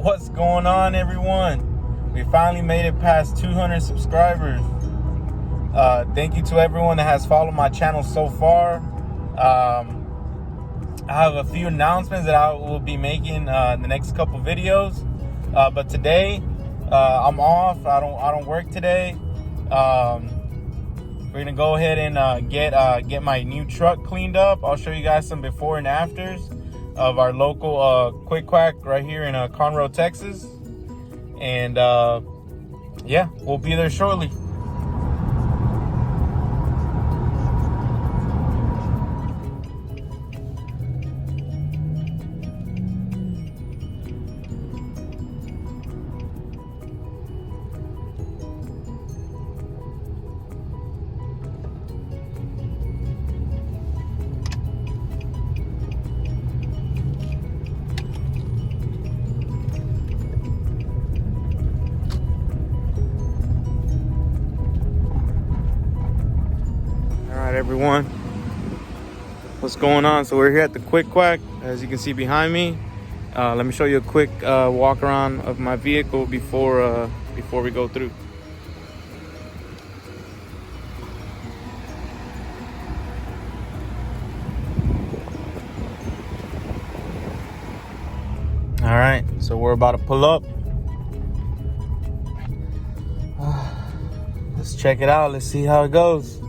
What's going on, everyone? We finally made it past 200 subscribers. Thank you to everyone that has followed my channel so far. I have a few announcements that I will be making in the next couple videos. But today, I'm off. I don't work today. We're gonna go ahead and get my new truck cleaned up. I'll show you guys some before and afters of our local Quack right here in Conroe, Texas. And yeah, we'll be there shortly. Everyone, what's going on? So we're here at the Quack, as you can see behind me. Let me show you a quick walk around of my vehicle before we go through. All right, so we're about to pull up. Let's check it out. Let's see how it goes.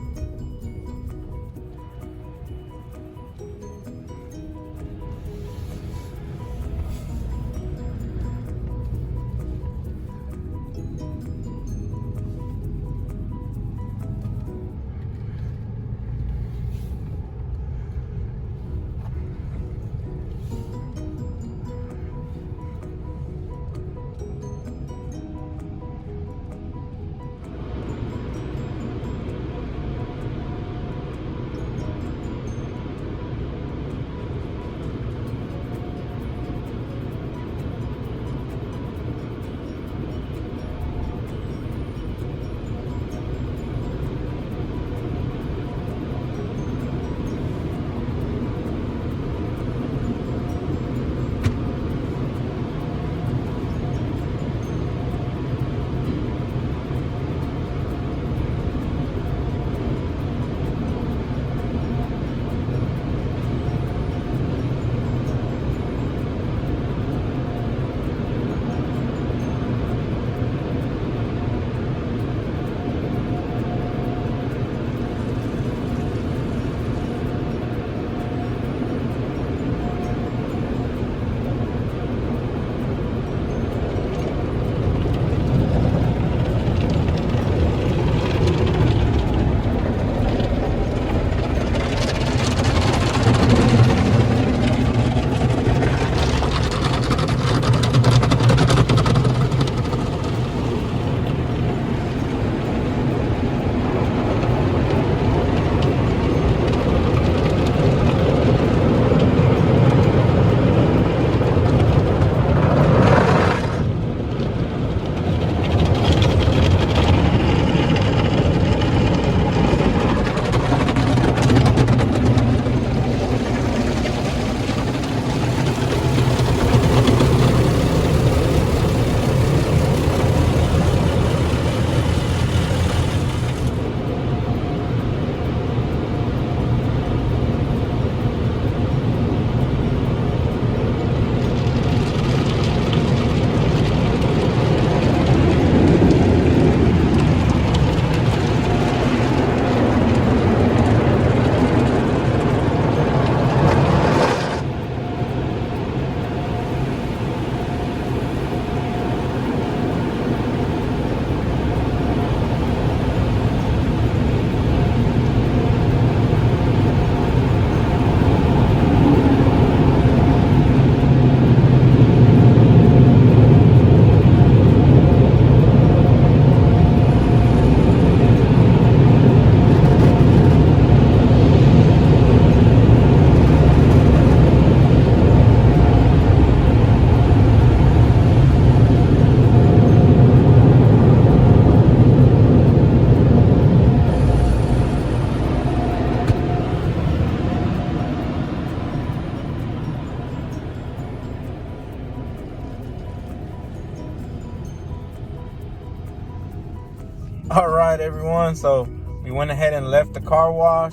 All right, everyone. So we went ahead and left the car wash.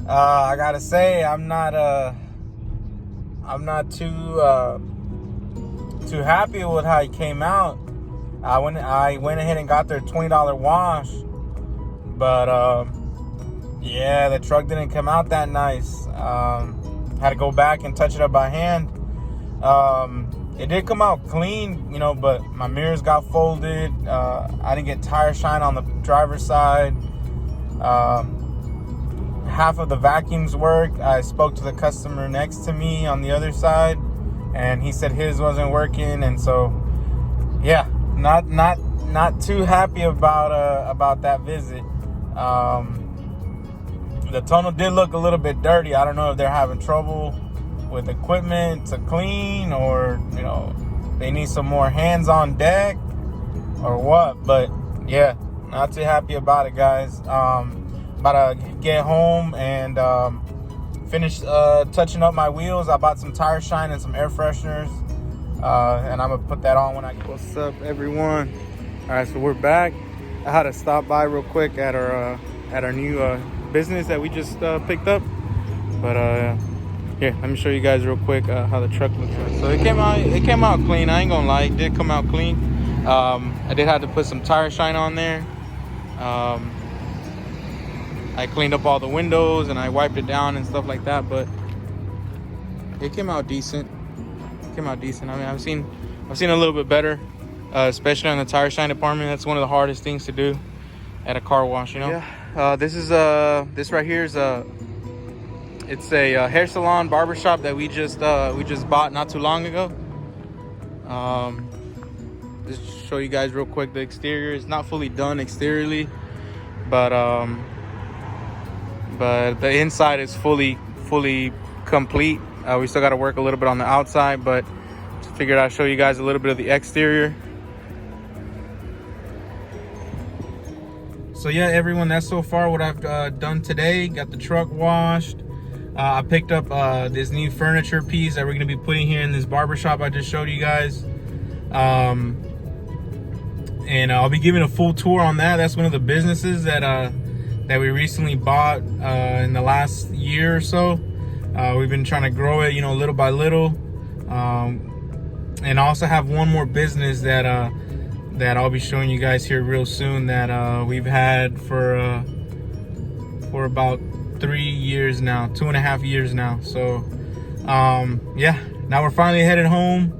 I gotta say, I'm not too happy with how it came out. I went ahead and got their $20 wash, but yeah, the truck didn't come out that nice. Had to go back and touch it up by hand. It did come out clean, you know, but my mirrors got folded. I didn't get tire shine on the driver's side. Half of the vacuums work. I spoke to the customer next to me on the other side, and he said his wasn't working. And so, yeah, not too happy about that visit. The tunnel did look a little bit dirty. I don't know if they're having trouble with equipment to clean, or you know, they need some more hands on deck or what. But yeah, not too happy about it, guys. About to get home and finish touching up my wheels. I bought some tire shine and some air fresheners, and I'm gonna put that on when I get. What's up, everyone? All right, so we're back. I had to stop by real quick at our new business that we just picked up, but here, let me show you guys real quick how the truck looks like. So it came out clean. I ain't gonna lie, it did come out clean. I did have to put some tire shine on there. I cleaned up all the windows and I wiped it down and stuff like that, but it came out decent. I mean, I've seen a little bit better, especially on the tire shine department. That's one of the hardest things to do at a car wash, you know. Yeah. This right here is it's a hair salon barbershop that we just bought not too long ago. Just show you guys real quick the exterior. It's not fully done exteriorly, but the inside is fully complete. We still got to work a little bit on the outside, but just figured I'd show you guys a little bit of the exterior. So yeah, everyone, that's so far what I've done today. Got the truck washed. I picked up this new furniture piece that we're going to be putting here in this barbershop I just showed you guys. And I'll be giving a full tour on that. That's one of the businesses that we recently bought in the last year or so. We've been trying to grow it, you know, little by little. And I also have one more business that I'll be showing you guys here real soon that we've had for about 3 years now, 2.5 years now. So yeah, now we're finally headed home.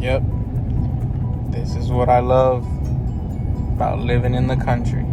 Yep, this is what I love about living in the country.